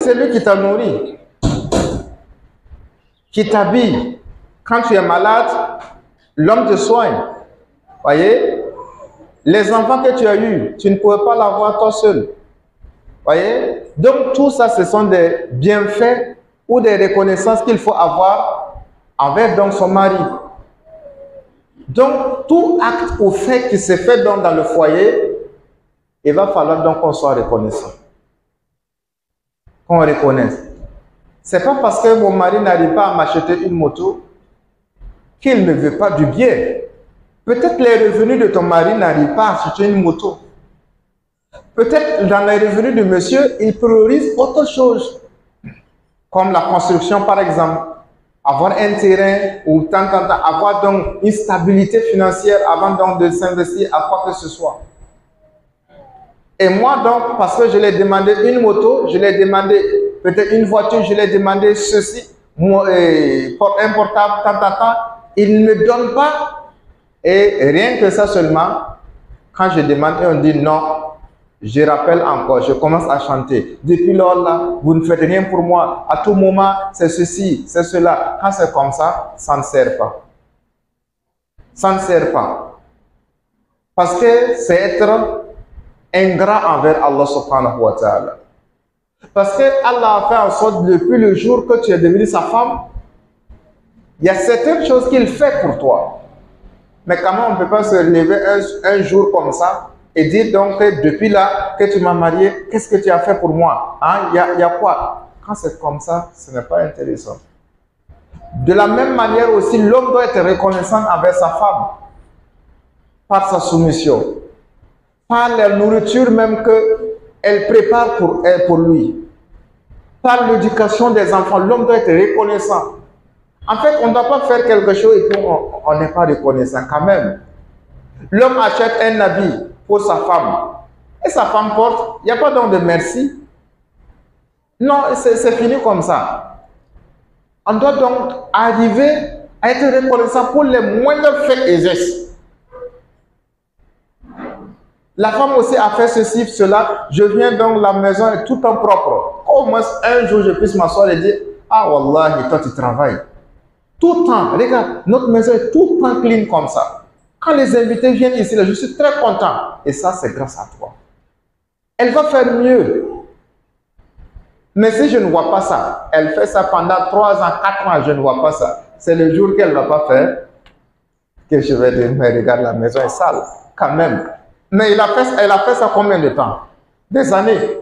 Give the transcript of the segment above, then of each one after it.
c'est lui qui t'a nourri, qui t'habille. Quand tu es malade, l'homme te soigne. Voyez? Les enfants que tu as eus, tu ne pouvais pas l'avoir toi seul. Voyez? Donc tout ça, ce sont des bienfaits ou des reconnaissances qu'il faut avoir envers donc son mari. Donc tout acte ou fait qui se fait donc dans le foyer, il va falloir donc qu'on soit reconnaissant. Qu'on reconnaisse. C'est pas parce que mon mari n'arrive pas à m'acheter une moto qu'il ne veut pas du bien. Peut-être les revenus de ton mari n'arrivent pas à acheter une moto. Peut-être dans les revenus de monsieur, il priorise autre chose. Comme la construction par exemple. Avoir un terrain ou avoir donc une stabilité financière avant donc de s'investir à quoi que ce soit. Et moi donc, parce que je l'ai demandé une moto, je l'ai demandé peut-être une voiture, je l'ai demandé ceci, un portable, il ne me donne pas. Et rien que ça seulement, quand je demande et on dit non, je rappelle encore, je commence à chanter. Depuis lors là, vous ne faites rien pour moi. À tout moment, c'est ceci, c'est cela. Quand c'est comme ça ne sert pas. Ça ne sert pas. Parce que c'est être ingrat envers Allah subhanahu wa ta'ala. Parce que Allah a fait en sorte, depuis le jour que tu es devenu sa femme, il y a certaines choses qu'il fait pour toi. Mais comment on ne peut pas se lever un jour comme ça et dire donc que depuis là que tu m'as marié, qu'est-ce que tu as fait pour moi? Hein? Il y a quoi? Quand c'est comme ça, ce n'est pas intéressant. De la même manière aussi, l'homme doit être reconnaissant envers sa femme par sa soumission, par la nourriture même qu'elle prépare pour lui, par l'éducation des enfants. L'homme doit être reconnaissant. En fait, on ne doit pas faire quelque chose et qu'on n'est pas reconnaissant quand même. L'homme achète un habit pour sa femme et sa femme porte, il n'y a pas donc de merci. Non, c'est fini comme ça. On doit donc arriver à être reconnaissant pour les moindres faits et gestes. La femme aussi a fait ceci, cela. Je viens donc, la maison est tout en propre. Au moins un jour, je puisse m'asseoir et dire, ah Wallah, toi tu travailles. Tout le temps, regarde, notre maison est tout le temps clean comme ça. Quand les invités viennent ici, là, je suis très content. Et ça, c'est grâce à toi. Elle va faire mieux. Mais si je ne vois pas ça, elle fait ça pendant 3 ans, 4 ans, je ne vois pas ça. C'est le jour qu'elle ne va pas faire que je vais dire, mais regarde, la maison est sale, quand même. Mais elle a fait ça combien de temps? Des années.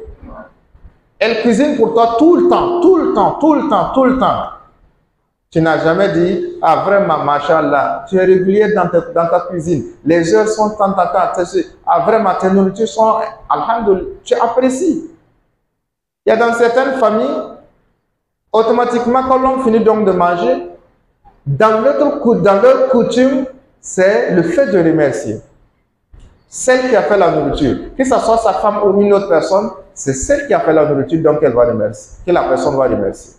Elle cuisine pour toi tout le temps, tout le temps, tout le temps, tout le temps. Tu n'as jamais dit, ah vraiment, machallah, tu es régulier dans ta cuisine. Les heures sont tant. Ah vraiment, tes nourritures sont, alhamdoulilah, tu apprécies. Il y a dans certaines familles, automatiquement, quand l'on finit donc de manger, dans leur coutume, c'est le fait de remercier. Celle qui a fait la nourriture, que ce soit sa femme ou une autre personne, c'est celle qui a fait la nourriture, donc elle va remercier, que la personne va remercier.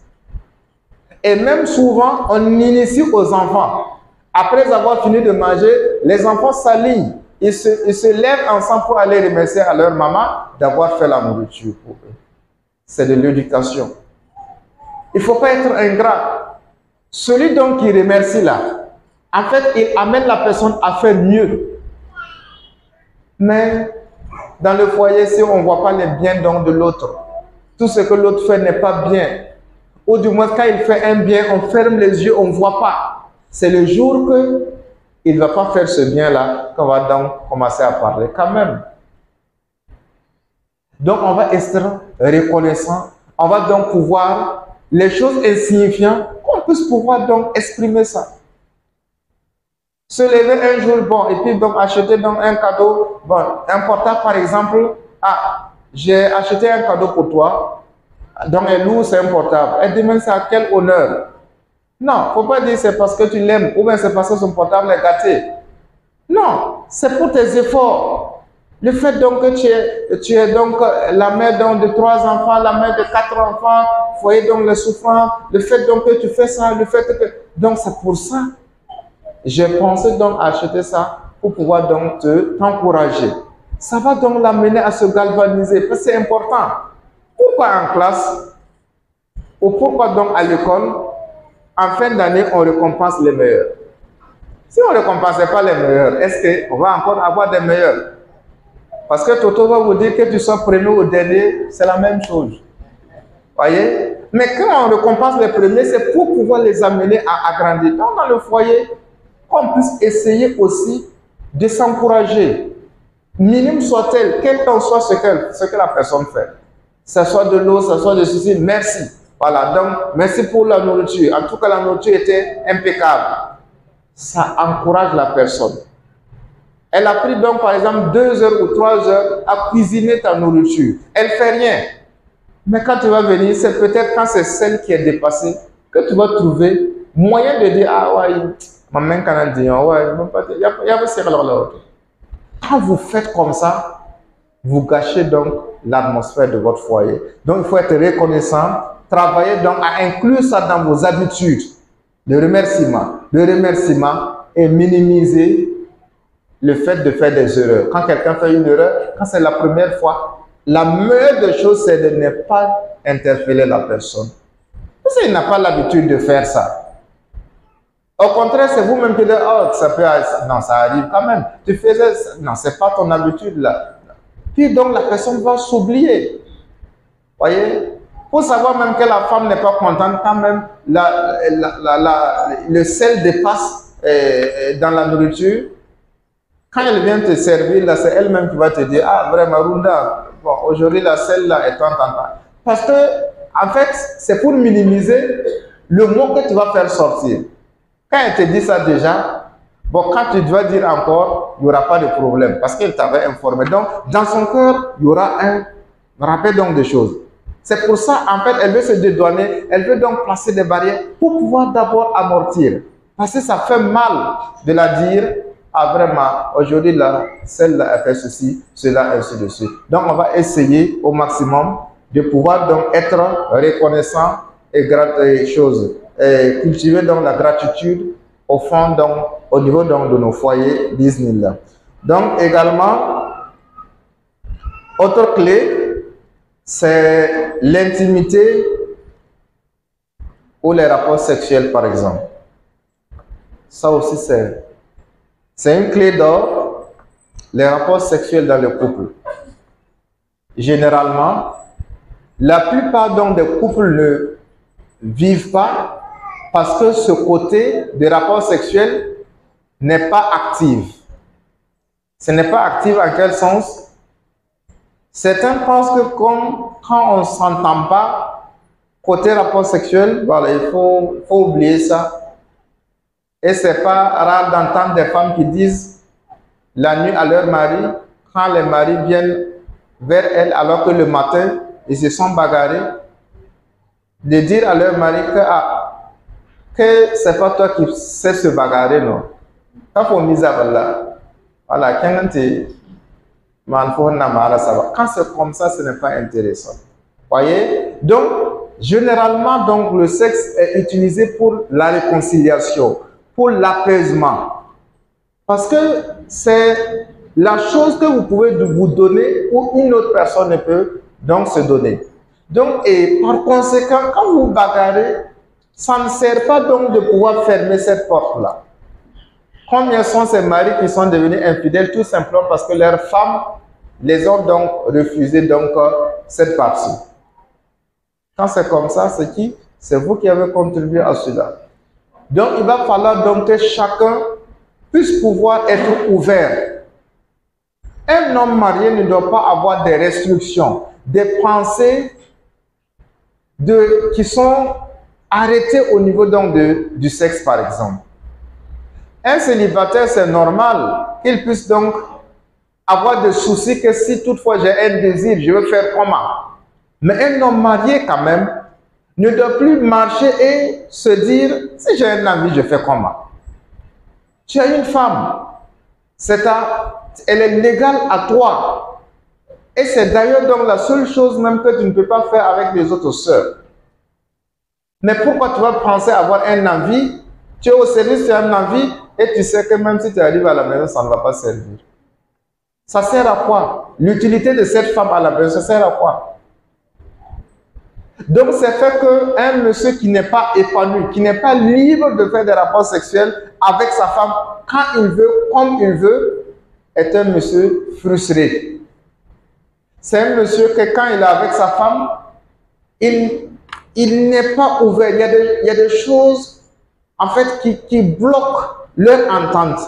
Et même souvent, on initie aux enfants. Après avoir fini de manger, les enfants s'alignent. Ils se lèvent ensemble pour aller remercier à leur maman d'avoir fait la nourriture pour eux. C'est de l'éducation. Il ne faut pas être ingrat. Celui donc qui remercie là, en fait, il amène la personne à faire mieux. Mais dans le foyer, si on ne voit pas les biens donc de l'autre, tout ce que l'autre fait n'est pas bien, ou du moins quand il fait un bien, on ferme les yeux, on ne voit pas. C'est le jour qu'il ne va pas faire ce bien-là qu'on va donc commencer à parler quand même. Donc on va être reconnaissant, on va donc pouvoir, les choses insignifiantes, qu'on puisse pouvoir donc exprimer ça. Se lever un jour, bon, et puis donc acheter donc un cadeau, bon, un portable par exemple, ah, j'ai acheté un cadeau pour toi, donc elle loue, c'est un portable, elle demande c'est à quel honneur? Non, faut pas dire c'est parce que tu l'aimes, ou bien c'est parce que son portable est gâté. Non, c'est pour tes efforts. Le fait donc que tu es donc la mère donc de 3 enfants, la mère de 4 enfants, foyer donc le souffrant, le fait donc que tu fais ça, le fait que... Donc c'est pour ça. J'ai pensé donc acheter ça pour pouvoir donc t'encourager. Ça va donc l'amener à se galvaniser, parce que c'est important. Pourquoi en classe, Ou pourquoi donc à l'école, en fin d'année, on récompense les meilleurs? Si on ne récompensait pas les meilleurs, est-ce qu'on va encore avoir des meilleurs? Parce que Toto va vous dire que tu sois premier ou dernier, c'est la même chose. Voyez? Mais quand on récompense les premiers, c'est pour pouvoir les amener à agrandir. Donc dans le foyer, qu'on puisse essayer aussi de s'encourager. Minime soit-elle, quel qu'en soit ce que la personne fait. Ça soit de l'eau, ça soit de ceci, merci. Voilà, donc merci pour la nourriture. En tout cas, la nourriture était impeccable. Ça encourage la personne. Elle a pris donc par exemple 2 heures ou 3 heures à cuisiner ta nourriture. Elle ne fait rien. Mais quand tu vas venir, c'est peut-être quand c'est celle qui est dépassée que tu vas trouver moyen de dire, ah ouais, ma main canadienne, ouais, il y a là. Quand vous faites comme ça, vous gâchez donc l'atmosphère de votre foyer. Donc il faut être reconnaissant, travailler donc à inclure ça dans vos habitudes. Le remerciement et minimiser le fait de faire des erreurs. Quand quelqu'un fait une erreur, quand c'est la première fois, la meilleure des choses, c'est de ne pas interpeller la personne. Parce qu'il n'a pas l'habitude de faire ça. Au contraire, c'est vous-même qui dites, oh, ça peut, non, ça arrive quand même. Tu faisais ça. Non, c'est pas ton habitude là. Puis donc, la personne va s'oublier. Voyez? Faut savoir même que la femme n'est pas contente quand même. Le sel dépasse dans la nourriture. Quand elle vient te servir, là, c'est elle-même qui va te dire, ah, vraiment, Runda, bon, aujourd'hui, la sel là est tentante. Parce que, en fait, c'est pour minimiser le mot que tu vas faire sortir. Quand elle te dit ça déjà, bon, quand tu dois dire encore, il n'y aura pas de problème parce qu'elle t'avait informé. Donc, dans son cœur, il y aura un rappel donc des choses. C'est pour ça, en fait, elle veut se dédouaner, elle veut donc placer des barrières pour pouvoir d'abord amortir. Parce que ça fait mal de la dire, ah vraiment, aujourd'hui, là, celle-là a fait ceci, cela, ainsi de suite. Donc, on va essayer au maximum de pouvoir donc être reconnaissant et cultiver donc la gratitude au fond, donc, au niveau donc, de nos foyers Disney. Donc, également, autre clé, c'est l'intimité ou les rapports sexuels, par exemple. Ça aussi, c'est une clé d'or, les rapports sexuels dans le couple. Généralement, la plupart donc, des couples ne vivent pas parce que ce côté des rapports sexuels n'est pas actif. Ce n'est pas actif en quel sens? Certains pensent que quand on ne s'entend pas, côté rapport sexuel, voilà, il faut oublier ça. Et ce n'est pas rare d'entendre des femmes qui disent la nuit à leur mari, quand les maris viennent vers elles alors que le matin, ils se sont bagarrés, de dire à leur mari que c'est pas toi qui sais se bagarrer, non. Quand c'est comme ça, ce n'est pas intéressant. Voyez? Donc, généralement, donc, le sexe est utilisé pour la réconciliation, pour l'apaisement. Parce que c'est la chose que vous pouvez vous donner ou une autre personne ne peut donc se donner. Donc, et par conséquent, quand vous bagarrez, ça ne sert pas donc de pouvoir fermer cette porte-là. Combien sont ces maris qui sont devenus infidèles tout simplement parce que leurs femmes les ont donc refusé donc cette partie. Quand c'est comme ça, c'est qui? C'est vous qui avez contribué à cela. Donc, il va falloir donc que chacun puisse pouvoir être ouvert. Un homme marié ne doit pas avoir des restrictions, des pensées qui sont arrêtées au niveau donc du sexe, par exemple. Un célibataire, c'est normal qu'il puisse donc avoir des soucis que si toutefois j'ai un désir, je veux faire comment. Mais un homme marié, quand même, ne doit plus marcher et se dire, si j'ai un envie, je fais comment. Tu as une femme, elle est légale à toi. Et c'est d'ailleurs donc la seule chose même que tu ne peux pas faire avec les autres sœurs. Mais pourquoi tu vas penser avoir un envie? Tu es au service, tu as un envie, et tu sais que même si tu arrives à la maison, ça ne va pas servir. Ça sert à quoi? L'utilité de cette femme à la maison, ça sert à quoi? Donc, c'est fait qu'un monsieur qui n'est pas épanoui, qui n'est pas libre de faire des rapports sexuels avec sa femme quand il veut, comme il veut, est un monsieur frustré. C'est un monsieur que quand il est avec sa femme, il n'est pas ouvert. Il y a des choses, en fait, qui bloquent leur entente.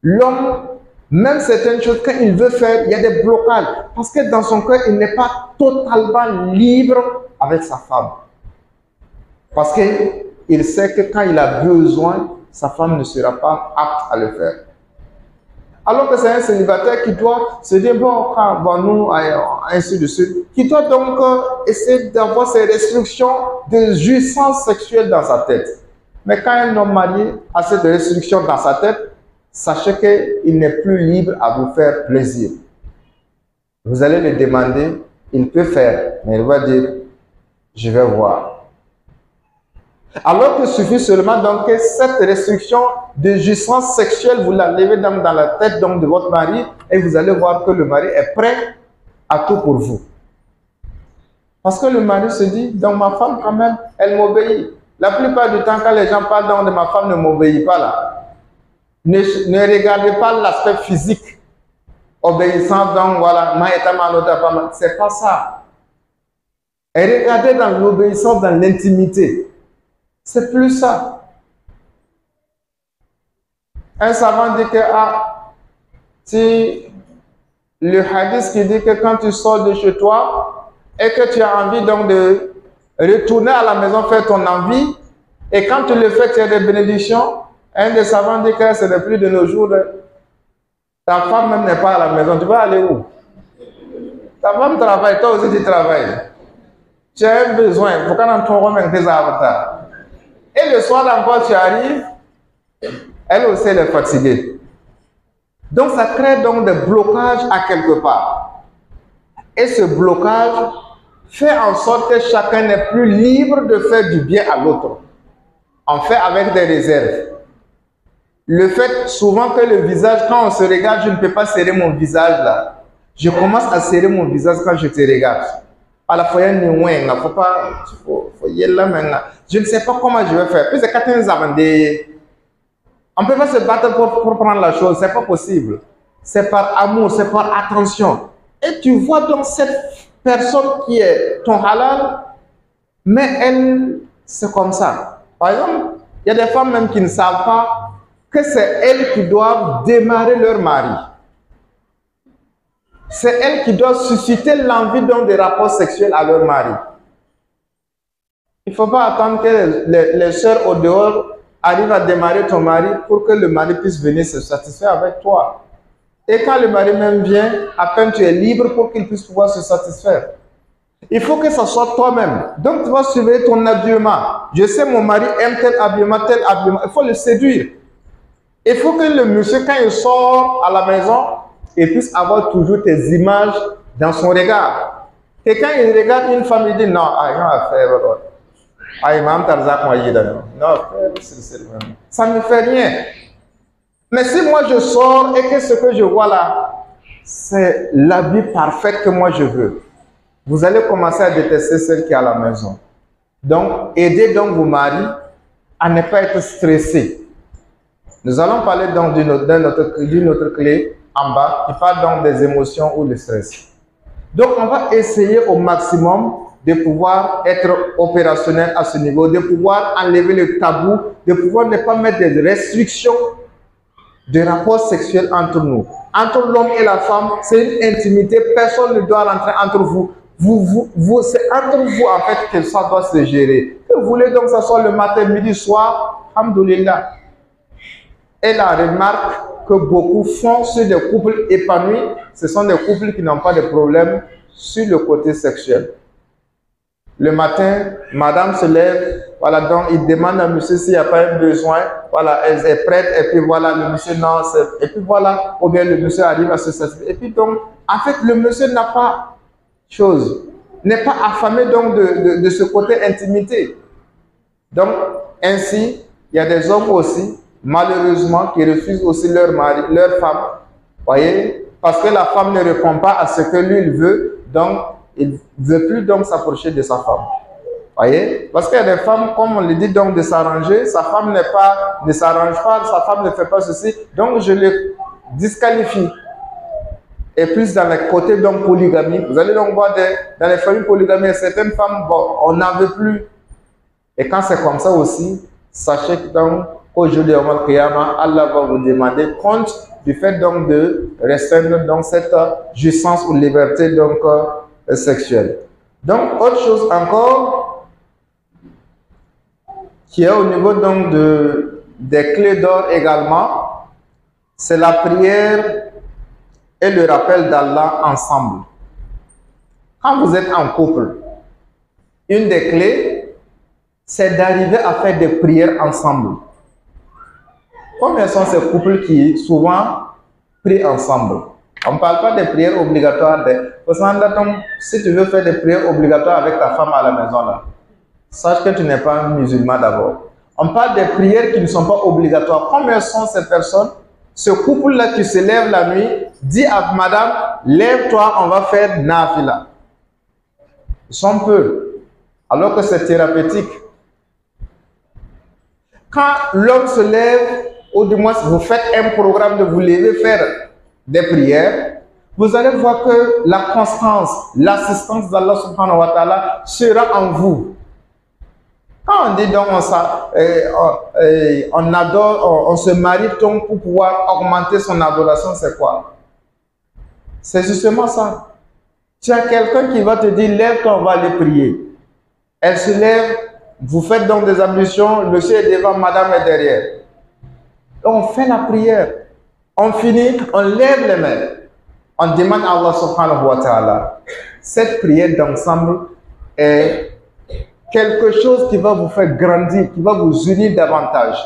L'homme, même certaines choses, quand il veut faire, il y a des blocages. Parce que dans son cœur, il n'est pas totalement libre avec sa femme. Parce qu'il sait que quand il a besoin, sa femme ne sera pas apte à le faire. Alors que c'est un célibataire qui doit se dire, bon, nous, ainsi de suite, qui doit donc essayer d'avoir ces restrictions de jouissance sexuelle dans sa tête. Mais quand un homme marié a cette restriction dans sa tête, sachez qu'il n'est plus libre à vous faire plaisir. Vous allez le demander, il peut faire, mais il va dire, je vais voir. Alors qu'il suffit seulement donc que cette restriction de jouissance sexuelle, vous la levez dans la tête donc, de votre mari et vous allez voir que le mari est prêt à tout pour vous. Parce que le mari se dit, donc ma femme quand même, elle m'obéit. La plupart du temps quand les gens parlent donc de ma femme ne m'obéit pas là. Ne regardez pas l'aspect physique. Obéissance donc voilà, c'est pas ça. Et regardez dans l'obéissance, dans l'intimité. C'est plus ça. Un savant dit que, si le hadith qui dit que quand tu sors de chez toi et que tu as envie donc de retourner à la maison faire ton envie, et quand tu le fais, tu as des bénédictions, un des savants dit que ce n'est plus de nos jours, ta femme même n'est pas à la maison, tu vas aller où? Ta femme travaille, toi aussi tu travailles. Tu as un besoin, il faut qu'on en trouve avec tes avatars. Et le soir encore, tu arrives, elle aussi elle est fatiguée. Donc ça crée donc des blocages à quelque part. Et ce blocage fait en sorte que chacun n'est plus libre de faire du bien à l'autre. On fait avec des réserves. Le fait souvent que le visage, quand on se regarde, je ne peux pas serrer mon visage là. Je commence à serrer mon visage quand je te regarde. À la fois, il ne faut pas, je ne sais pas comment je vais faire. Puis c'est quand on ne peut pas se battre pour prendre la chose, c'est pas possible. C'est par amour, c'est par attention. Et tu vois donc cette personne qui est ton halal, mais elle, c'est comme ça. Par exemple, il y a des femmes même qui ne savent pas que c'est elles qui doivent démarrer leur mari. C'est elles qui doivent susciter l'envie des rapports sexuels à leur mari. Il ne faut pas attendre que les sœurs au dehors arrivent à démarrer ton mari pour que le mari puisse venir se satisfaire avec toi. Et quand le mari même vient, à peine tu es libre pour qu'il puisse pouvoir se satisfaire. Il faut que ça soit toi-même. Donc tu vas surveiller ton habillement. Je sais mon mari aime tel habillement, il faut le séduire. Il faut que le monsieur, quand il sort à la maison, il puisse avoir toujours tes images dans son regard. Et quand il regarde une femme, il dit non, ça ne fait rien. Mais si moi je sors et que ce que je vois là, c'est l'habit parfait que moi je veux, vous allez commencer à détester celle qui est à la maison. Donc, aidez donc vos maris à ne pas être stressés. Nous allons parler donc d'une autre clé en bas qui parle donc des émotions ou du stress. Donc, on va essayer au maximum de pouvoir être opérationnel à ce niveau, de pouvoir enlever le tabou, de pouvoir ne pas mettre des restrictions de rapports sexuels entre nous. Entre l'homme et la femme, c'est une intimité, personne ne doit rentrer entre vous. C'est entre vous en fait que ça doit se gérer. Que vous voulez donc que ce soit le matin, midi, soir, alhamdoulilah. Et la remarque que beaucoup font sur des couples épanouis, ce sont des couples qui n'ont pas de problème sur le côté sexuel. Le matin, madame se lève, voilà, donc il demande à monsieur s'il n'y a pas un besoin, voilà, elle est prête, et puis voilà, le monsieur non, et puis voilà, ou bien le monsieur arrive à se satisfaire. Et puis donc, en fait, le monsieur n'a pas n'est pas affamé donc de ce côté intimité. Donc, ainsi, il y a des hommes aussi, malheureusement, qui refusent aussi leur mari, leur femme, voyez, parce que la femme ne répond pas à ce que lui il veut, donc il ne veut plus donc s'approcher de sa femme. Voyez? Parce qu'il y a des femmes, comme on le dit, donc de s'arranger. Sa femme ne s'arrange pas, sa femme ne fait pas ceci. Donc je le disqualifie. Et plus dans les côtés donc polygamie. Vous allez donc voir dans les familles polygamie, certaines femmes, bon, on n'en veut plus. Et quand c'est comme ça aussi, sachez que donc, aujourd'hui, Allah va vous demander compte du fait donc de restreindre donc cette jouissance ou liberté donc sexuelle. Donc, autre chose encore, qui est au niveau donc des clés d'or également, c'est la prière et le rappel d'Allah ensemble. Quand vous êtes en couple, une des clés, c'est d'arriver à faire des prières ensemble. Combien sont ces couples qui souvent prient ensemble? On ne parle pas des prières obligatoires. Si tu veux faire des prières obligatoires avec ta femme à la maison, là, sache que tu n'es pas un musulman d'abord. On parle des prières qui ne sont pas obligatoires. Combien sont ces personnes? Ce couple-là qui se lève la nuit, dit à madame, lève-toi, on va faire nafila. Ils sont peu, alors que c'est thérapeutique. Quand l'homme se lève, ou du moins vous faites un programme de vous lever faire des prières, vous allez voir que la constance, l'assistance d'Allah subhanahu wa ta'ala sera en vous. Quand on dit donc on adore, on se marie donc pour pouvoir augmenter son adoration, c'est quoi? C'est justement ça. Tu as quelqu'un qui va te dire, lève-toi, on va aller prier. Elle se lève, vous faites donc des ablutions, monsieur est devant, madame est derrière. On fait la prière. On finit, on lève les mains. On demande à Allah subhanahu wa ta'ala. Cette prière d'ensemble est quelque chose qui va vous faire grandir, qui va vous unir davantage.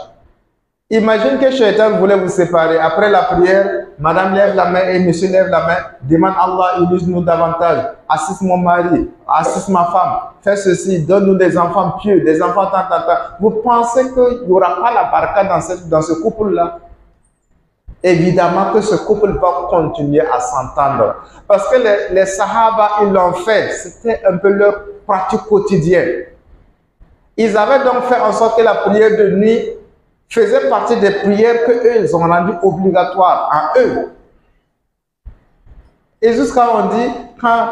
Imagine que Shaitan voulait vous séparer. Après la prière, madame lève la main et monsieur lève la main. Demande à Allah, unise-nous davantage. Assiste mon mari, assiste ma femme. Fais ceci, donne-nous des enfants pieux, des enfants tant. Vous pensez qu'il n'y aura pas la baraka dans ce couple-là? Évidemment que ce couple va continuer à s'entendre. Parce que les Sahaba, ils l'ont fait. C'était un peu leur pratique quotidienne. Ils avaient donc fait en sorte que la prière de nuit faisait partie des prières qu'eux, ils ont rendues obligatoires à eux. Et jusqu'à on dit, quand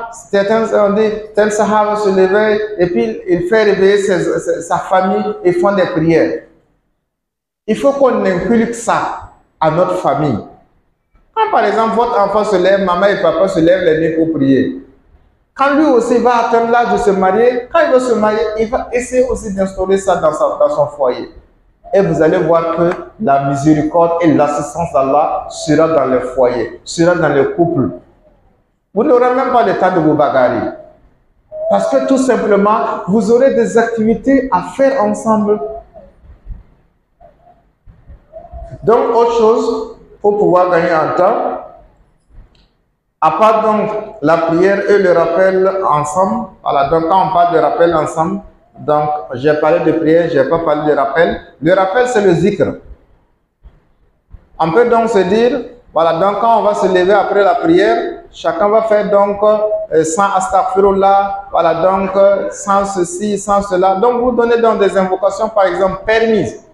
on dit, tel Sahaba se levait et puis il fait réveiller sa famille et font des prières. Il faut qu'on inculque ça à notre famille. Quand par exemple votre enfant se lève, maman et papa se lèvent les nuits pour prier. Quand lui aussi va atteindre l'âge de se marier, quand il va se marier, il va essayer aussi d'instaurer ça dans son foyer. Et vous allez voir que la miséricorde et l'assistance d'Allah sera dans le foyer, sera dans le couple. Vous n'aurez même pas le temps de vous bagarrer. Parce que tout simplement, vous aurez des activités à faire ensemble. Donc, autre chose, pour pouvoir gagner en temps, à part donc la prière et le rappel ensemble, voilà, donc quand on parle de rappel ensemble, donc j'ai parlé de prière, je n'ai pas parlé de rappel. Le rappel, c'est le zikr. On peut donc se dire, voilà, donc quand on va se lever après la prière, chacun va faire donc sans astaghfirullah, voilà, donc sans ceci, sans cela. Donc vous donnez donc des invocations, par exemple, permises.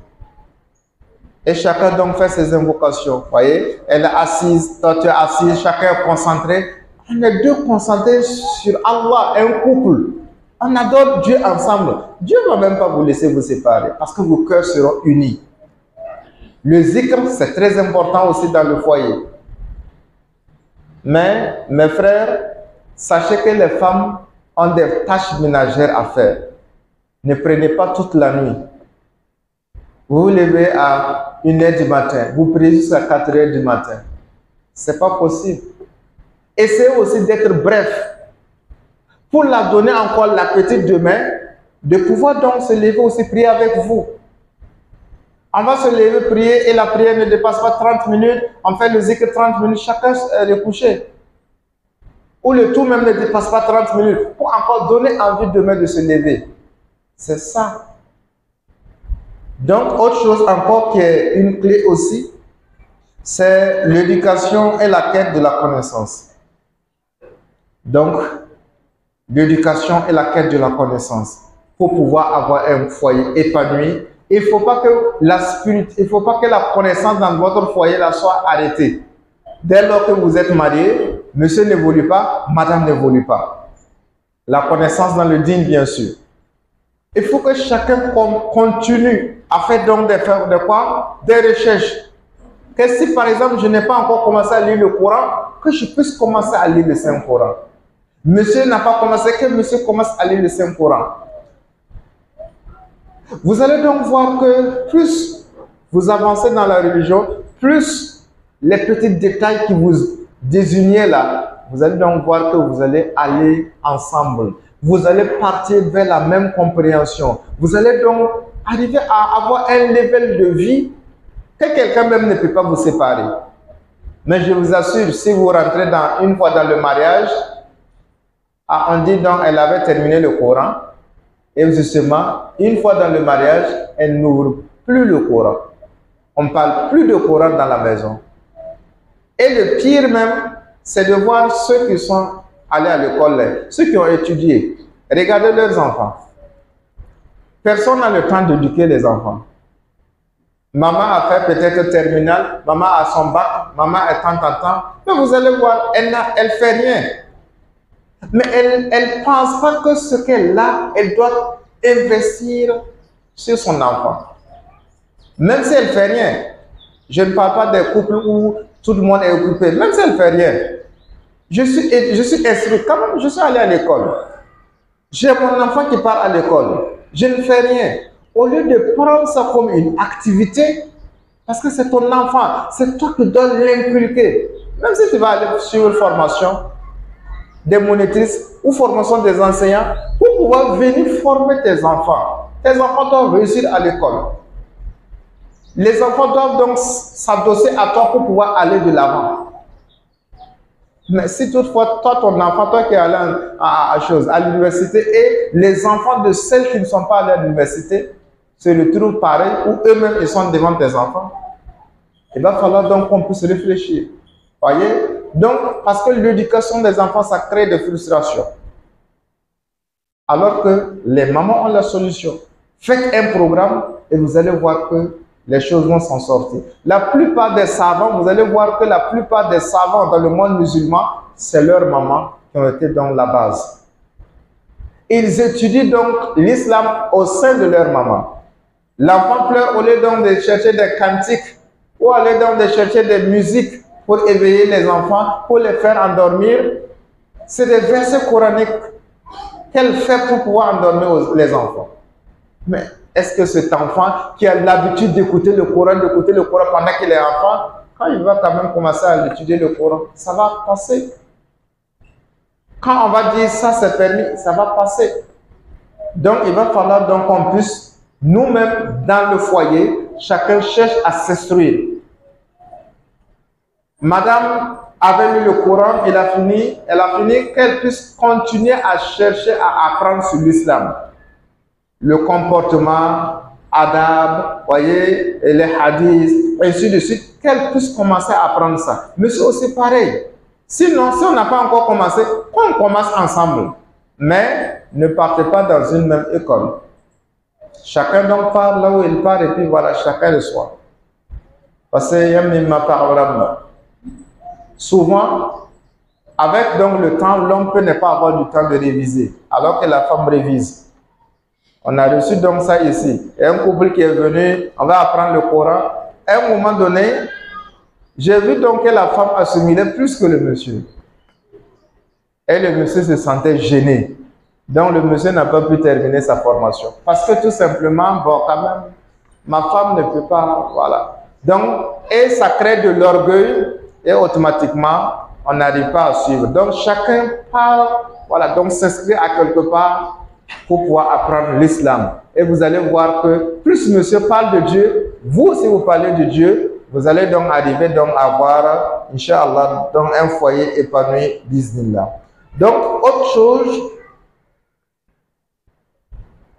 Et chacun donc fait ses invocations. Vous voyez, elle est assise, toi tu es assise, chacun est concentré. On est deux concentrés sur Allah, un couple. On adore Dieu ensemble. Dieu ne va même pas vous laisser vous séparer parce que vos cœurs seront unis. Le zikr, c'est très important aussi dans le foyer. Mais, mes frères, sachez que les femmes ont des tâches ménagères à faire. Ne prenez pas toute la nuit. Vous vous levez à 1h du matin, vous priez jusqu'à 4h du matin. Ce n'est pas possible. Essayez aussi d'être bref. Pour la donner encore l'appétit demain, de pouvoir donc se lever aussi prier avec vous. On va se lever, prier et la prière ne dépasse pas 30 minutes. On fait le zikr 30 minutes, chacun est couché. Ou le tout même ne dépasse pas 30 minutes pour encore donner envie demain de se lever. C'est ça. Donc, autre chose encore qui est une clé aussi, c'est l'éducation et la quête de la connaissance. Donc, l'éducation et la quête de la connaissance. pour pouvoir avoir un foyer épanoui. Il ne faut pas que la connaissance dans votre foyer là soit arrêtée. Dès lors que vous êtes marié, monsieur n'évolue pas, madame n'évolue pas. La connaissance dans le dîne, bien sûr. Il faut que chacun continue à faire donc de quoi? Des recherches. Que si par exemple je n'ai pas encore commencé à lire le Coran, que je puisse commencer à lire le Saint-Coran. Monsieur n'a pas commencé, que monsieur commence à lire le Saint-Coran. Vous allez donc voir que plus vous avancez dans la religion, plus les petits détails qui vous désignaient là, vous allez donc voir que vous allez aller ensemble. Vous allez partir vers la même compréhension. Vous allez donc arriver à avoir un level de vie que quelqu'un même ne peut pas vous séparer. Mais je vous assure, si vous rentrez une fois dans le mariage, on dit donc elle avait terminé le Coran, et justement, une fois dans le mariage, elle n'ouvre plus le Coran. On ne parle plus de Coran dans la maison. Et le pire même, c'est de voir ceux qui sont allés à l'école, ceux qui ont étudié. Regardez leurs enfants. Personne n'a le temps d'éduquer les enfants. Maman a fait peut-être terminale, maman a son bac, maman est tant. Mais vous allez voir, elle ne fait rien. Mais elle ne pense pas que ce qu'elle a, elle doit investir sur son enfant. Même si elle ne fait rien. Je ne parle pas des couples où tout le monde est occupé. Même si elle ne fait rien. Je suis instruit. Quand même, je suis allé à l'école. J'ai mon enfant qui part à l'école. Je ne fais rien. Au lieu de prendre ça comme une activité, parce que c'est ton enfant, c'est toi qui dois l'inculquer. Même si tu vas aller sur une formation des monitrices ou formation des enseignants, pour pouvoir venir former tes enfants. Tes enfants doivent réussir à l'école. Les enfants doivent donc s'adosser à toi pour pouvoir aller de l'avant. Mais si toutefois, toi, ton enfant, toi qui es allé à l'université, et les enfants de celles qui ne sont pas allés à l'université se retrouvent pareil, ou eux-mêmes ils sont devant tes enfants, il va falloir donc qu'on puisse réfléchir. Voyez? Donc, parce que l'éducation des enfants, ça crée des frustrations. Alors que les mamans ont la solution. Faites un programme et vous allez voir que les choses vont s'en sortir. La plupart des savants, vous allez voir que la plupart des savants dans le monde musulman, c'est leurs mamans qui ont été dans la base. Ils étudient donc l'islam au sein de leur maman. L'enfant pleure au lieu donc de chercher des cantiques ou aller donc de chercher des musiques pour éveiller les enfants, pour les faire endormir. C'est des versets coraniques qu'elle fait pour pouvoir endormir les enfants. Mais est-ce que cet enfant qui a l'habitude d'écouter le Coran pendant qu'il est enfant, quand il va quand même commencer à étudier le Coran, ça va passer. Quand on va dire ça c'est permis, ça va passer. Donc il va falloir donc qu'on puisse, nous-mêmes dans le foyer, chacun cherche à s'instruire. Madame avait lu le Coran, elle a fini qu'elle puisse continuer à chercher à apprendre sur l'islam. Le comportement, adab, voyez, et les hadiths, ainsi de suite, qu'elle puisse commencer à apprendre ça. Mais c'est aussi pareil. Sinon, si on n'a pas encore commencé, on commence ensemble. Mais ne partez pas dans une même école. Chacun donc part là où il part et puis voilà, chacun le soi. Parce que souvent, avec donc le temps, l'homme peut ne pas avoir du temps de réviser, alors que la femme révise. On a reçu donc ça ici. Et un couple qui est venu, on va apprendre le Coran. À un moment donné, j'ai vu donc que la femme assimilait plus que le monsieur. Et le monsieur se sentait gêné. Donc le monsieur n'a pas pu terminer sa formation. Parce que tout simplement, bon quand même, ma femme ne peut pas, voilà. Donc, et ça crée de l'orgueil et automatiquement, on n'arrive pas à suivre. Donc chacun parle, voilà, donc s'inscrit à quelque part pour pouvoir apprendre l'islam. Et vous allez voir que plus monsieur parle de Dieu, vous si vous parlez de Dieu, vous allez donc arriver donc à avoir, Inch'Allah, donc un foyer épanoui, bismillah. Donc, autre chose,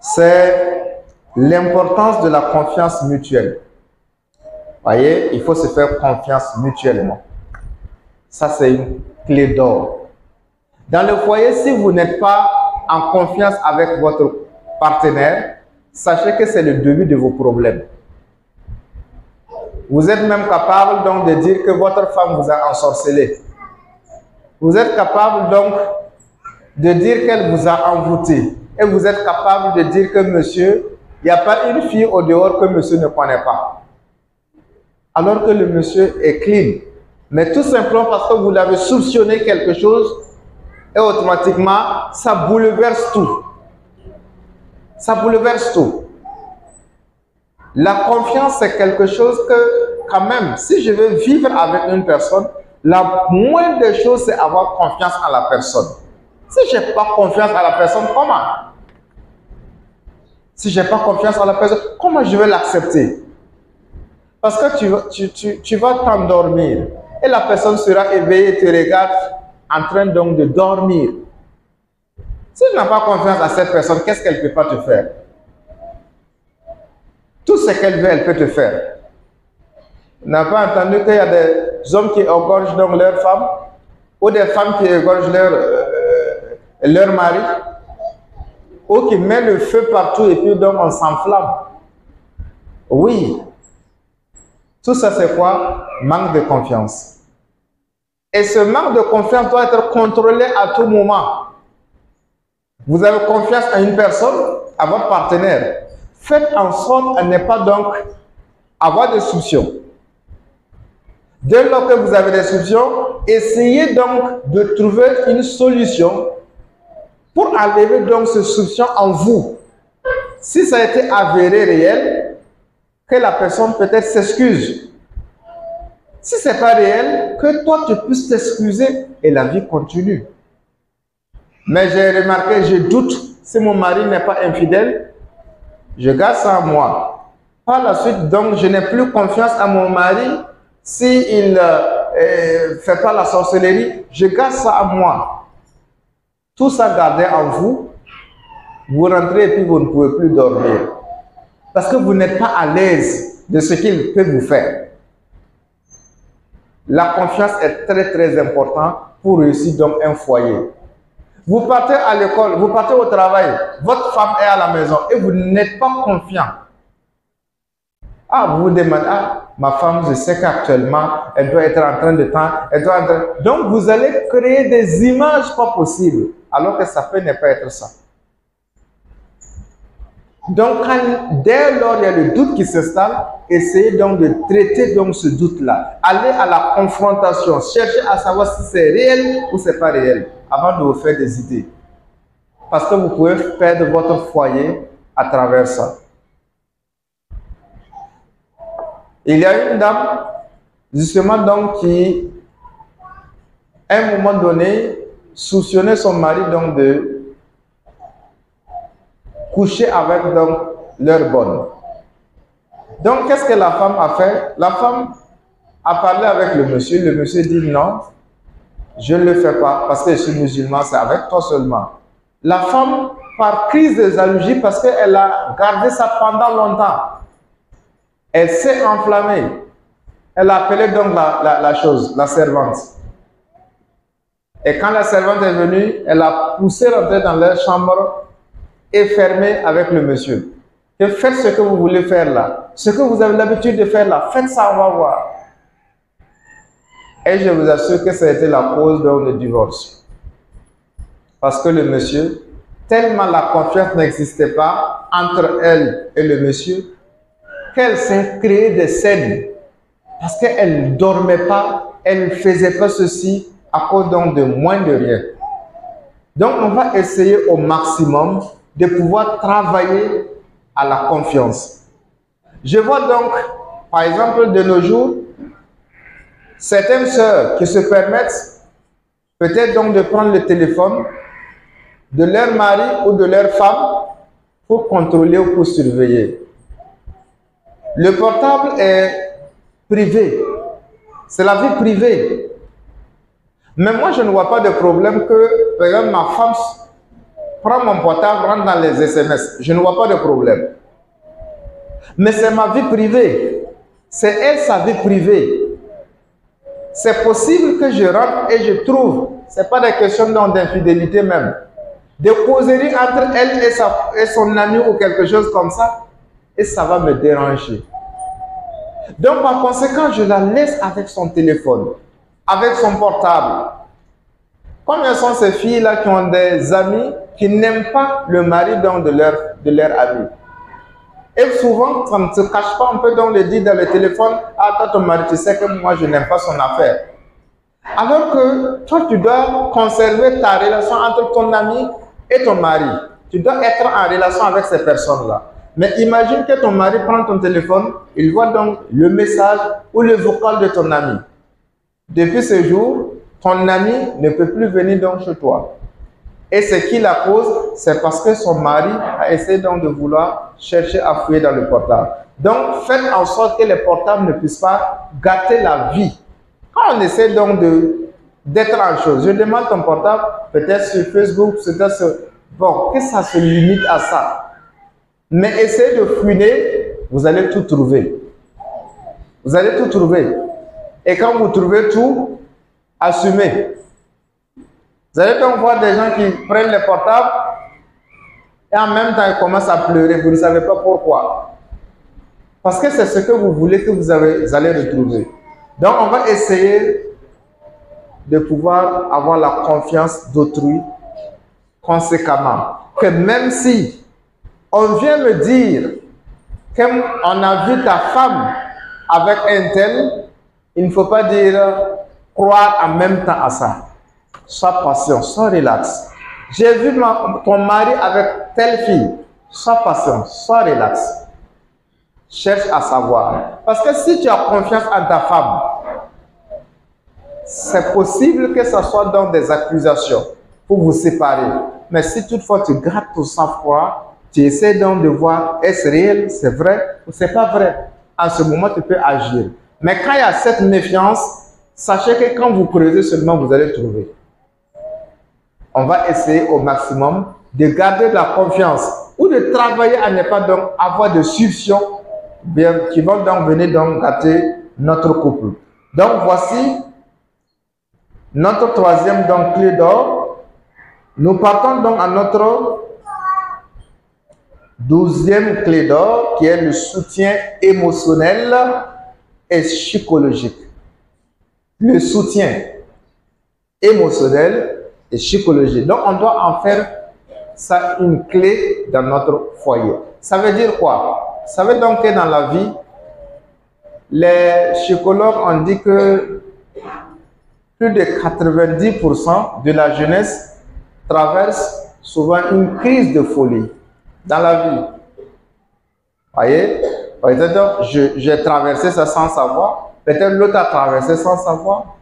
c'est l'importance de la confiance mutuelle. Voyez, il faut se faire confiance mutuellement. Ça, c'est une clé d'or. Dans le foyer, si vous n'êtes pas en confiance avec votre partenaire, sachez que c'est le début de vos problèmes. Vous êtes même capable donc de dire que votre femme vous a ensorcelé. Vous êtes capable donc de dire qu'elle vous a envoûté. Et vous êtes capable de dire que monsieur, il n'y a pas une fille au dehors que monsieur ne connaît pas. Alors que le monsieur est clean. Mais tout simplement parce que vous l'avez soupçonné quelque chose et automatiquement, ça bouleverse tout. Ça bouleverse tout. La confiance, c'est quelque chose que, quand même, si je veux vivre avec une personne, la moindre des choses, c'est avoir confiance en la personne. Si je n'ai pas confiance en la personne, comment? Si je n'ai pas confiance en la personne, comment je vais l'accepter? Parce que tu vas t'endormir et la personne sera éveillée et te regarde en train donc de dormir. Si tu n'as pas confiance à cette personne, qu'est-ce qu'elle ne peut pas te faire? Tout ce qu'elle veut, elle peut te faire. Tu n'as pas entendu qu'il y a des hommes qui égorgent donc leur femme ou des femmes qui égorgent leur mari ou qui mettent le feu partout et puis donc on s'enflamme. Oui. Tout ça c'est quoi? Manque de confiance. Et ce manque de confiance doit être contrôlé à tout moment. Vous avez confiance à une personne, à votre partenaire. Faites en sorte à ne pas donc avoir des soupçons. Dès lors que vous avez des soupçons, essayez donc de trouver une solution pour enlever donc ce soupçon en vous. Si ça a été avéré réel, que la personne peut-être s'excuse. Si ce n'est pas réel, que toi tu puisses t'excuser et la vie continue. Mais j'ai remarqué, je doute, si mon mari n'est pas infidèle, je garde ça à moi. Par la suite, donc, je n'ai plus confiance à mon mari. S'il ne fait pas la sorcellerie, je garde ça à moi. Tout ça gardé en vous, vous rentrez et puis vous ne pouvez plus dormir. Parce que vous n'êtes pas à l'aise de ce qu'il peut vous faire. La confiance est très très importante pour réussir donc un foyer. Vous partez à l'école, vous partez au travail, votre femme est à la maison et vous n'êtes pas confiant. Ah, vous vous demandez, ah, ma femme, je sais qu'actuellement, elle doit être en train de temps, elle doit être... Donc, vous allez créer des images pas possibles, alors que ça peut ne pas être ça. Donc, dès lors il y a le doute qui s'installe, essayez donc de traiter donc ce doute-là. Allez à la confrontation, cherchez à savoir si c'est réel ou c'est pas réel, avant de vous faire des idées. Parce que vous pouvez perdre votre foyer à travers ça. Il y a une dame, justement donc, qui, à un moment donné, soupçonnait son mari donc de coucher avec donc leur bonne. Donc, qu'est-ce que la femme a fait? La femme a parlé avec le monsieur dit non, je ne le fais pas parce que je suis musulman, c'est avec toi seulement. La femme, par crise de jalousie, parce qu'elle a gardé ça pendant longtemps, elle s'est enflammée. Elle a appelé donc la servante. Et quand la servante est venue, elle a poussé rentrer dans leur chambre et fermé avec le monsieur. Et faites ce que vous voulez faire là. Ce que vous avez l'habitude de faire là, faites ça, on va voir. Et je vous assure que ça a été la cause d'un divorce. Parce que le monsieur, tellement la confiance n'existait pas entre elle et le monsieur, qu'elle s'est créée des scènes. Parce qu'elle ne dormait pas, elle ne faisait pas ceci à cause donc de moins de rien. Donc on va essayer au maximum de pouvoir travailler à la confiance. Je vois donc, par exemple, de nos jours, certaines sœurs qui se permettent peut-être donc de prendre le téléphone de leur mari ou de leur femme pour contrôler ou pour surveiller. Le portable est privé. C'est la vie privée. Mais moi, je ne vois pas de problème que, par exemple, ma femme prend mon portable, rentre dans les SMS. Je ne vois pas de problème. Mais c'est ma vie privée. C'est elle, sa vie privée. C'est possible que je rentre et je trouve. Ce n'est pas des questions d'infidélité même. des causeries entre elle et son ami ou quelque chose comme ça, et ça va me déranger. Donc, par conséquent, je la laisse avec son téléphone, avec son portable. Combien sont ces filles-là qui ont des amis qui n'aiment pas le mari donc de leur ami? Et souvent, ça ne se cache pas, on peut donc le dire dans le téléphone, ah, toi, ton mari, tu sais que moi, je n'aime pas son affaire. Alors que toi, tu dois conserver ta relation entre ton ami et ton mari. Tu dois être en relation avec ces personnes-là. Mais imagine que ton mari prend ton téléphone, il voit donc le message ou le vocal de ton ami. Depuis ce jour, ton ami ne peut plus venir donc chez toi. Et ce qui la cause, c'est parce que son mari a essayé donc de vouloir chercher à fouiller dans le portable. Donc, faites en sorte que les portables ne puissent pas gâter la vie. Quand on essaie donc d'être en chose, je demande ton portable, peut-être sur Facebook, peut-être sur... Bon, que ça se limite à ça. Mais essayez de fouiner, vous allez tout trouver. Vous allez tout trouver. Et quand vous trouvez tout, assumez. Vous allez donc voir des gens qui prennent les portables et en même temps ils commencent à pleurer. Vous ne savez pas pourquoi. Parce que c'est ce que vous voulez que vous allez retrouver. Donc on va essayer de pouvoir avoir la confiance d'autrui conséquemment. Que même si on vient me dire qu'on a vu ta femme avec un tel, il ne faut pas dire croire en même temps à ça. Sois patient, sois relax. J'ai vu ton mari avec telle fille. Sois patient, sois relax. Cherche à savoir. Parce que si tu as confiance en ta femme, c'est possible que ce soit dans des accusations pour vous séparer. Mais si toutefois tu gardes ton sang-froid, tu essaies donc de voir est-ce réel, c'est vrai ou c'est pas vrai. En ce moment, tu peux agir. Mais quand il y a cette méfiance, sachez que quand vous creusez seulement, vous allez trouver. On va essayer au maximum de garder de la confiance ou de travailler à ne pas donc avoir de succions qui vont donc venir donc gâter notre couple. Donc voici notre troisième donc clé d'or. Nous partons donc à notre 12e clé d'or qui est le soutien émotionnel et psychologique. Le soutien émotionnel et psychologique. Donc, on doit en faire ça une clé dans notre foyer. Ça veut dire quoi? Ça veut donc que dans la vie, les psychologues ont dit que plus de 90% de la jeunesse traverse souvent une crise de folie dans la vie. Voyez? Peut-être j'ai traversé ça sans savoir. Peut-être l'autre a traversé sans savoir.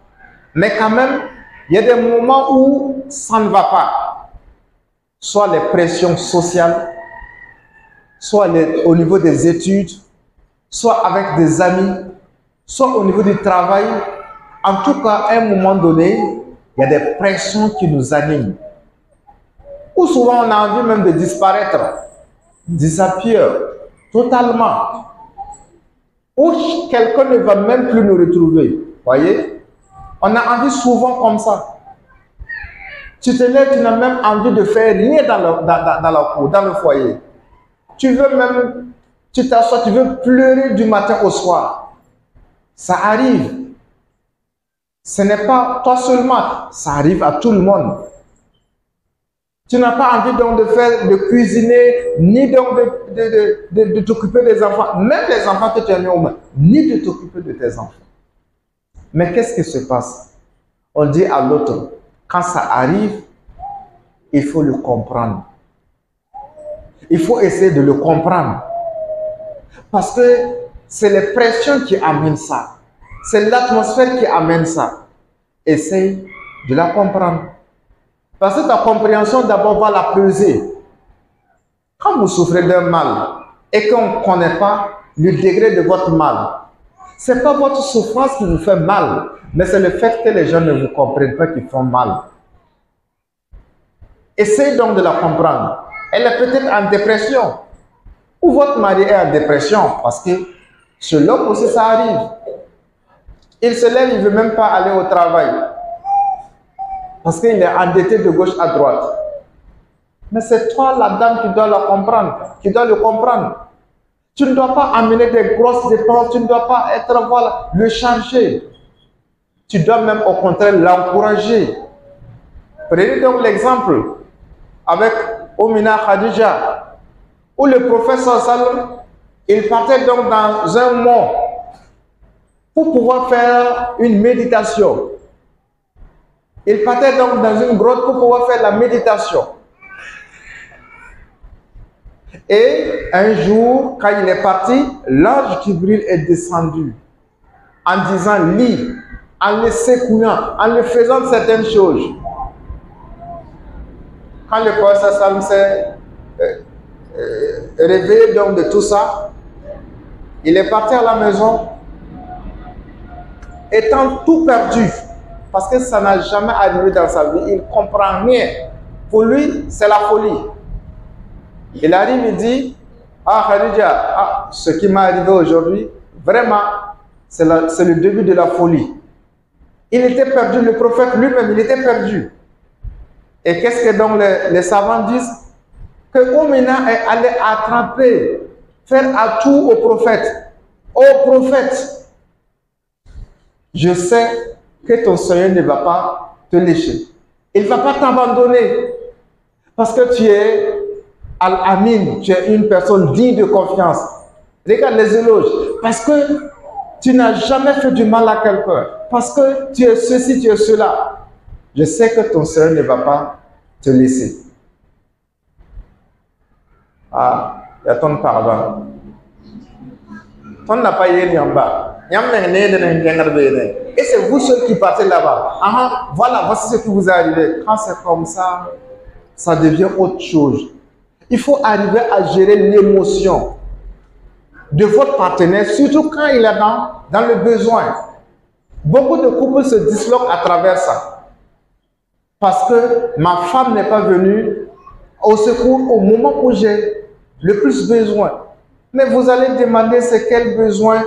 Mais quand même, il y a des moments où ça ne va pas. Soit les pressions sociales, soit au niveau des études, soit avec des amis, soit au niveau du travail. En tout cas, à un moment donné, il y a des pressions qui nous animent. Ou souvent, on a envie même de disparaître, disappear totalement. Ou quelqu'un ne va même plus nous retrouver. Voyez? On a envie souvent comme ça. Tu te lèves, tu n'as même envie de faire rien dans la cour, dans le foyer. Tu veux même, tu t'assois, tu veux pleurer du matin au soir. Ça arrive. Ce n'est pas toi seulement, ça arrive à tout le monde. Tu n'as pas envie donc de cuisiner, ni donc de t'occuper des enfants, même les enfants que tu as mis au moins, ni de t'occuper de tes enfants. Mais qu'est-ce qui se passe? On dit à l'autre, quand ça arrive, il faut le comprendre. Il faut essayer de le comprendre. Parce que c'est les pressions qui amènent ça. C'est l'atmosphère qui amène ça. Essaye de la comprendre. Parce que ta compréhension d'abord va la peser. Quand vous souffrez d'un mal et qu'on ne connaît pas le degré de votre mal, ce n'est pas votre souffrance qui vous fait mal, mais c'est le fait que les gens ne vous comprennent pas qui font mal. Essayez donc de la comprendre. Elle est peut-être en dépression. Ou votre mari est en dépression parce que chez l'homme aussi ça arrive. Il se lève, il ne veut même pas aller au travail. Parce qu'il est endetté de gauche à droite. Mais c'est toi, la dame, qui dois le comprendre, qui dois le comprendre. Tu ne dois pas amener des grosses dépenses, tu ne dois pas être, voilà, le charger. Tu dois même au contraire l'encourager. Prenez donc l'exemple avec Omina Khadija, où le professeur Salom, il partait donc dans un mont pour pouvoir faire une méditation. Il partait donc dans une grotte pour pouvoir faire la méditation. Et un jour, quand il est parti, l'ange Jibril est descendu en disant, lis, en le secouant, en le faisant certaines choses. Quand le prophète Salom s'est réveillé donc de tout ça, il est parti à la maison, étant tout perdu, parce que ça n'a jamais arrivé dans sa vie, il ne comprend rien. Pour lui, c'est la folie. Il arrive, il dit, ah Khadija, ce qui m'est arrivé aujourd'hui, vraiment, c'est le début de la folie. Il était perdu, le prophète lui-même, il était perdu. Et qu'est-ce que donc les savants disent? Que Omina est allé attraper, faire atout au prophète. Ô prophète, je sais que ton Seigneur ne va pas te lécher. Il ne va pas t'abandonner. Parce que tu es Al-Amin, tu es une personne digne de confiance. Regarde les éloges. Parce que tu n'as jamais fait du mal à quelqu'un. Parce que tu es ceci, tu es cela. Je sais que ton Seigneur ne va pas te laisser. Ah, il y a ton pardon. Ton n'a pas yé en bas. Et c'est vous ceux qui partez là-bas. Voilà, voici ce qui vous est arrivé. Quand c'est comme ça, ça devient autre chose. Il faut arriver à gérer l'émotion de votre partenaire, surtout quand il est dans le besoin. Beaucoup de couples se disloquent à travers ça. Parce que ma femme n'est pas venue au secours au moment où j'ai le plus besoin. Mais vous allez demander c'est quel besoin,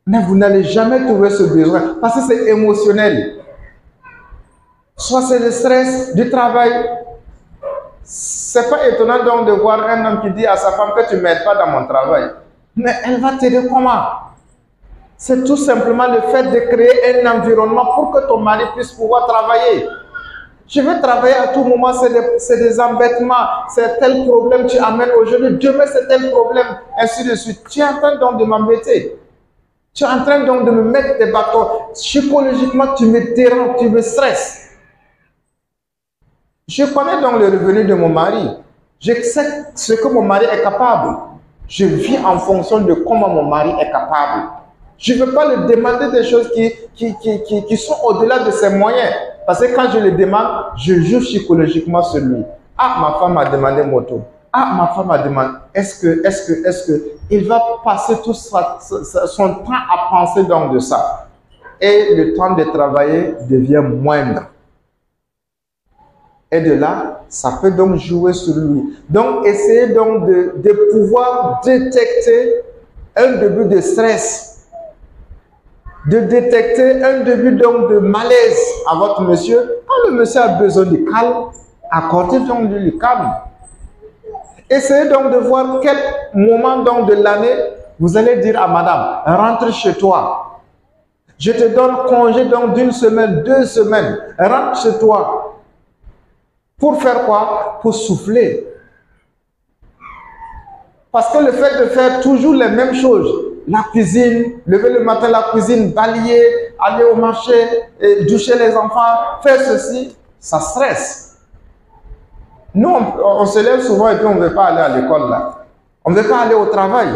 mais vous n'allez jamais trouver ce besoin parce que c'est émotionnel. Soit c'est le stress du travail. C'est pas étonnant donc de voir un homme qui dit à sa femme que tu ne m'aides pas dans mon travail. Mais elle va t'aider comment? C'est tout simplement le fait de créer un environnement pour que ton mari puisse pouvoir travailler. Je veux travailler à tout moment, c'est des embêtements, c'est tel problème tu amènes aujourd'hui, demain c'est tel problème, ainsi de suite. Tu es en train donc de m'embêter. Tu es en train donc de me mettre des bâtons. Psychologiquement, tu me déranges, tu me stresses. Je connais donc le revenu de mon mari. Je sais ce que mon mari est capable. Je vis en fonction de comment mon mari est capable. Je ne veux pas lui demander des choses qui sont au-delà de ses moyens. Parce que quand je le demande, je joue psychologiquement sur lui. Ah, ma femme m'a demandé moto. Ah, ma femme m'a demandé, est-ce que, il va passer tout son temps à penser donc de ça. Et le temps de travailler devient moindre. Et de là, ça peut donc jouer sur lui. Donc, essayez donc de pouvoir détecter un début de stress. De détecter un début donc de malaise à votre monsieur. Quand le monsieur a besoin de calme, accordez donc le calme. Essayez donc de voir quel moment donc de l'année vous allez dire à madame, rentre chez toi. Je te donne congé donc d'une semaine, 2 semaines. Rentre chez toi. Pour faire quoi? Pour souffler. Parce que le fait de faire toujours les mêmes choses, la cuisine, lever le matin la cuisine, balayer, aller au marché, doucher les enfants, faire ceci, ça stresse. Nous, on se lève souvent et puis on ne veut pas aller à l'école là. On ne veut pas aller au travail.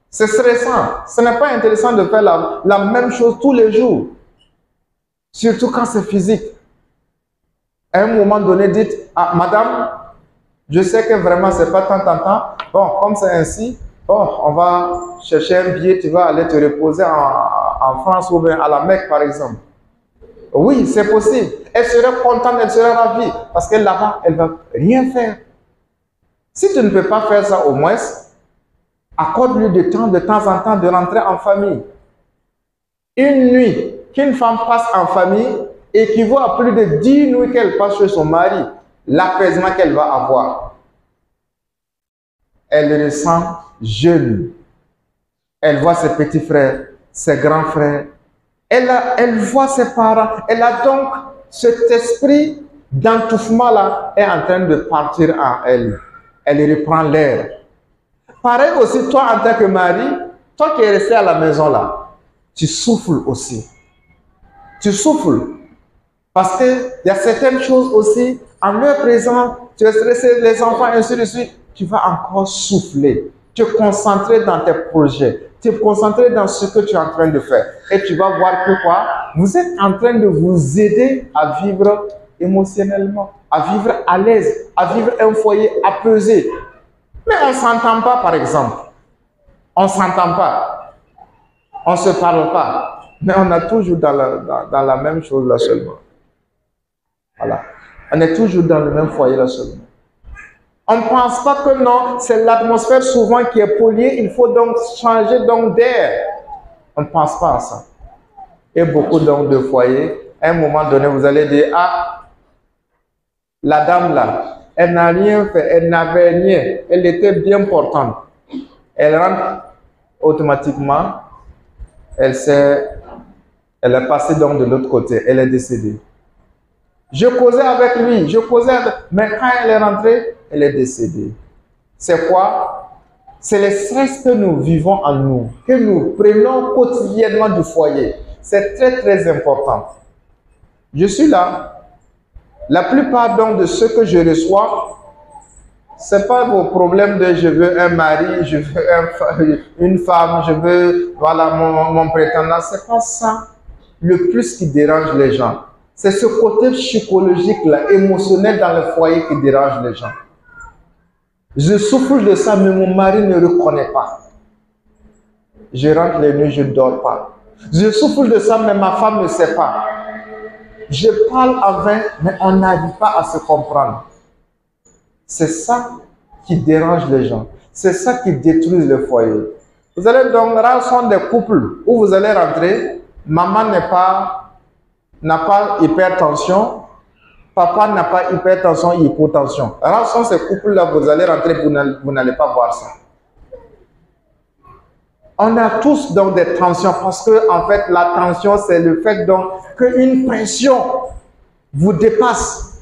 C'est stressant. Ce n'est pas intéressant de faire la même chose tous les jours. Surtout quand c'est physique. À un moment donné, dites, ah, madame, je sais que vraiment c'est pas tant. Bon, comme c'est ainsi, bon, on va chercher un billet, tu vas aller te reposer en France ou bien à la Mecque par exemple. Oui, c'est possible. Elle serait contente, elle serait ravie. Parce que là-bas, elle ne va rien faire. Si tu ne peux pas faire ça au moins, accorde-lui de temps en temps de rentrer en famille. Une nuit qu'une femme passe en famille équivaut à plus de 10 nuits qu'elle passe chez son mari. l'apaisement qu'elle va avoir. Elle ressent jeune. Elle voit ses petits frères, ses grands frères. Elle voit ses parents. Elle a donc cet esprit d'entouffement-là est en train de partir en elle. Elle reprend l'air. Pareil aussi, toi en tant que mari, toi qui es resté à la maison là, tu souffles aussi. Tu souffles. Parce qu'il y a certaines choses aussi, en leur présence, tu es stressé, les enfants, ainsi de suite, tu vas encore souffler. Te concentrer dans tes projets, te concentrer dans ce que tu es en train de faire. Et tu vas voir que quoi? Vous êtes en train de vous aider à vivre émotionnellement, à vivre à l'aise, à vivre un foyer apaisé. Mais on ne s'entend pas, par exemple. On ne s'entend pas. On ne se parle pas. Mais on est toujours dans la même chose là seulement. Voilà. On est toujours dans le même foyer là seulement. On ne pense pas que non, c'est l'atmosphère souvent qui est polluée, il faut donc changer d'air. On ne pense pas à ça. Et beaucoup donc de foyers, à un moment donné, vous allez dire, ah, la dame là, elle n'a rien fait, elle n'avait rien, elle était bien portante. Elle rentre automatiquement, elle est passée donc de l'autre côté, elle est décédée. Je causais avec lui, mais quand elle est rentrée, elle est décédée. C'est quoi? C'est le stress que nous vivons en nous, que nous prenons quotidiennement du foyer. C'est très très important. Je suis là. La plupart donc de ce que je reçois, ce n'est pas vos problèmes de je veux un mari, je veux une femme, je veux voilà, mon prétendant. Ce n'est pas ça le plus qui dérange les gens. C'est ce côté psychologique-là, émotionnel dans le foyer qui dérange les gens. Je souffre de ça, mais mon mari ne reconnaît pas. Je rentre les nuits, je ne dors pas. Je souffre de ça, mais ma femme ne sait pas. Je parle en vain, mais on n'arrive pas à se comprendre. C'est ça qui dérange les gens. C'est ça qui détruit le foyer. Vous allez donc, rares sont des couples où vous allez rentrer, maman n'a pas hypertension, papa n'a pas hypertension, hypotension. Rares sont ces couples-là, vous allez rentrer, vous n'allez pas voir ça. On a tous donc des tensions parce que en fait la tension c'est le fait donc qu'une pression vous dépasse.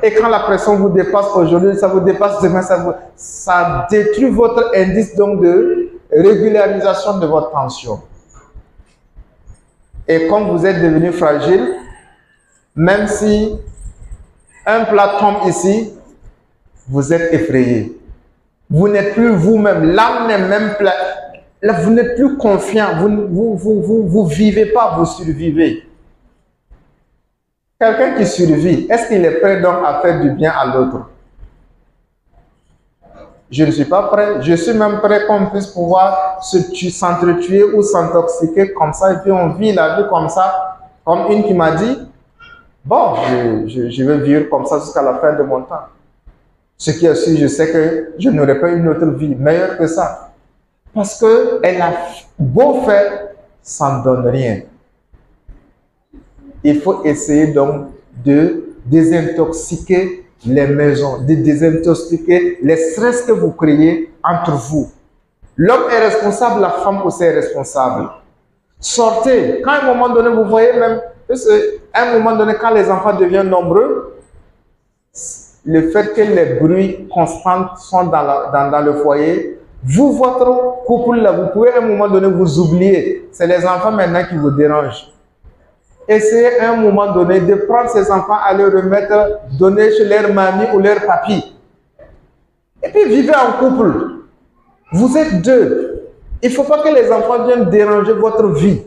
Et quand la pression vous dépasse aujourd'hui, ça vous dépasse demain, ça détruit votre indice donc de régularisation de votre tension. Et comme vous êtes devenu fragile, même si un plat tombe ici, vous êtes effrayé. Vous n'êtes plus vous-même, l'âme n'est même pleine. Là, vous n'êtes plus confiant, vous vivez pas, vous survivez. Quelqu'un qui survit, est-ce qu'il est prêt donc à faire du bien à l'autre? Je ne suis pas prêt. Je suis même prêt qu'on puisse pouvoir s'entretuer ou s'intoxiquer comme ça. Et puis on vit la vie comme ça. Comme une qui m'a dit, bon, je vais vivre comme ça jusqu'à la fin de mon temps. Ce qui est sûr, je sais que je n'aurai pas une autre vie meilleure que ça. Parce qu'elle a beau faire, ça ne donne rien. Il faut essayer donc de désintoxiquer les maisons, de désintoxiquer les stress que vous créez entre vous. L'homme est responsable, la femme aussi est responsable. Sortez. Quand à un moment donné, vous voyez même, à un moment donné, quand les enfants deviennent nombreux, le fait que les bruits constants sont dans le foyer, vous, votre couple là, vous pouvez à un moment donné vous oublier. C'est les enfants maintenant qui vous dérangent. Essayez à un moment donné de prendre ces enfants à les remettre, donner chez leur mamie ou leur papy. Et puis vivez en couple. Vous êtes deux. Il ne faut pas que les enfants viennent déranger votre vie.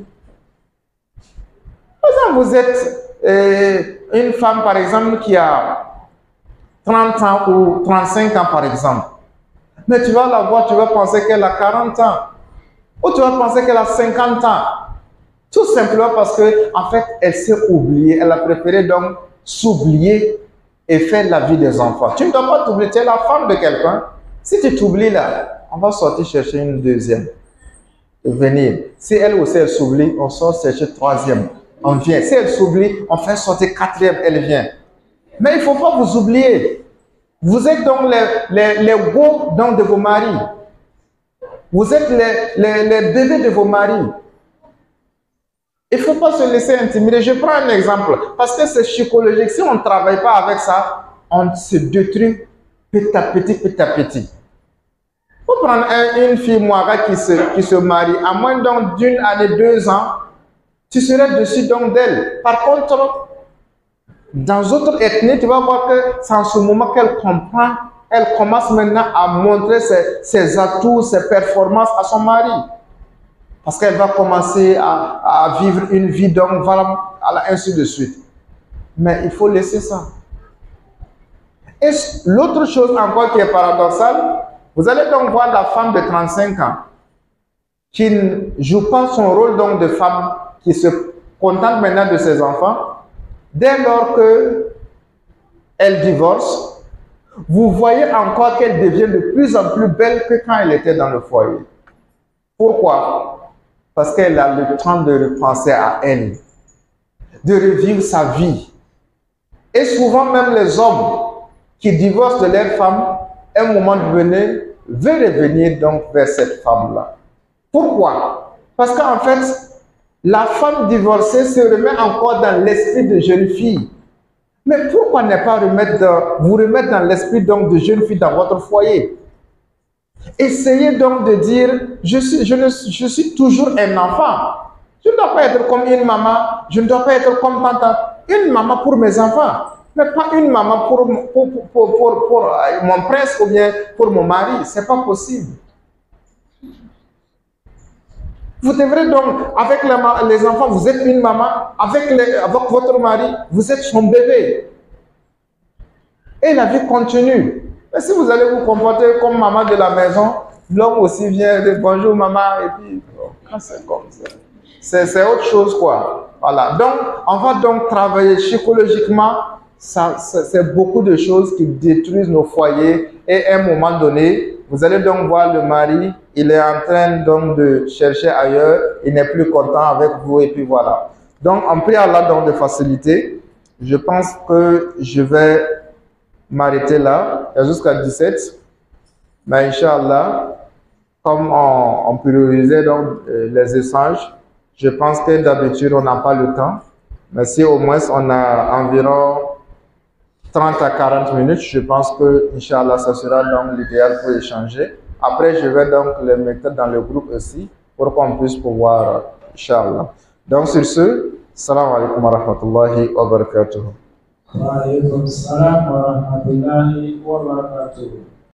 Par exemple, vous êtes une femme par exemple qui a 30 ans ou 35 ans par exemple. Mais tu vas la voir, tu vas penser qu'elle a 40 ans. Ou tu vas penser qu'elle a 50 ans. Tout simplement parce que, en fait, elle s'est oubliée. Elle a préféré donc s'oublier et faire la vie des enfants. Tu ne dois pas t'oublier. Tu es la femme de quelqu'un. Si tu t'oublies là, on va sortir chercher une deuxième. Venir. Si elle aussi elle s'oublie, on sort chercher troisième. On vient. Si elle s'oublie, on fait sortir quatrième, elle vient. Mais il ne faut pas vous oublier. Vous êtes donc les go donc de vos maris. Vous êtes les bébés de vos maris. Il ne faut pas se laisser intimider. Je prends un exemple, parce que c'est psychologique. Si on ne travaille pas avec ça, on se détruit petit à petit, petit à petit. Il faut prendre une fille moira qui se marie, à moins d'une année, 2 ans, tu serais dessus donc d'elle. Par contre, dans d'autres ethnies, tu vas voir que c'est en ce moment qu'elle comprend, elle commence maintenant à montrer ses atouts, ses performances à son mari. Parce qu'elle va commencer à vivre une vie donc voilà, ainsi de suite. Mais il faut laisser ça. Et l'autre chose encore qui est paradoxale, vous allez donc voir la femme de 35 ans qui ne joue pas son rôle donc de femme, qui se contente maintenant de ses enfants. Dès lors qu'elle divorce, vous voyez encore qu'elle devient de plus en plus belle que quand elle était dans le foyer. Pourquoi? Parce qu'elle a le temps de repenser à elle, de revivre sa vie. Et souvent même les hommes qui divorcent de leur femme, à un moment donné, veulent revenir donc vers cette femme-là. Pourquoi? Parce qu'en fait, la femme divorcée se remet encore dans l'esprit de jeune fille. Mais pourquoi ne pas vous remettre dans l'esprit donc de jeune fille dans votre foyer? Essayez donc de dire, je suis toujours un enfant. Je ne dois pas être comme une maman, je ne dois pas être comme tante. Une maman pour mes enfants, mais pas une maman pour mon prince ou bien pour mon mari. Ce n'est pas possible. Vous devrez donc, avec les enfants, vous êtes une maman, avec votre mari, vous êtes son bébé. Et la vie continue. Mais si vous allez vous comporter comme maman de la maison, l'homme aussi vient de bonjour maman, et puis quand c'est comme ça. C'est autre chose quoi. Voilà. Donc, on va donc travailler psychologiquement. C'est beaucoup de choses qui détruisent nos foyers. Et à un moment donné, vous allez donc voir le mari, il est en train donc de chercher ailleurs, il n'est plus content avec vous et puis voilà. Donc, en priant Allah donc de facilité, je pense que je vais m'arrêter là, jusqu'à 17. Mais Inch'Allah, comme on priorisait donc les échanges, je pense que d'habitude on n'a pas le temps. Mais si au moins on a environ 30 à 40 minutes, je pense que Inch'Allah, ça sera donc l'idéal pour échanger. Après, je vais donc les mettre dans le groupe aussi pour qu'on puisse pouvoir, Inch'Allah. Donc sur ce, salam alaikum wa rahmatullahi wa barakatuh. Wa alaikum salam wa rahmatullahi wa barakatuh.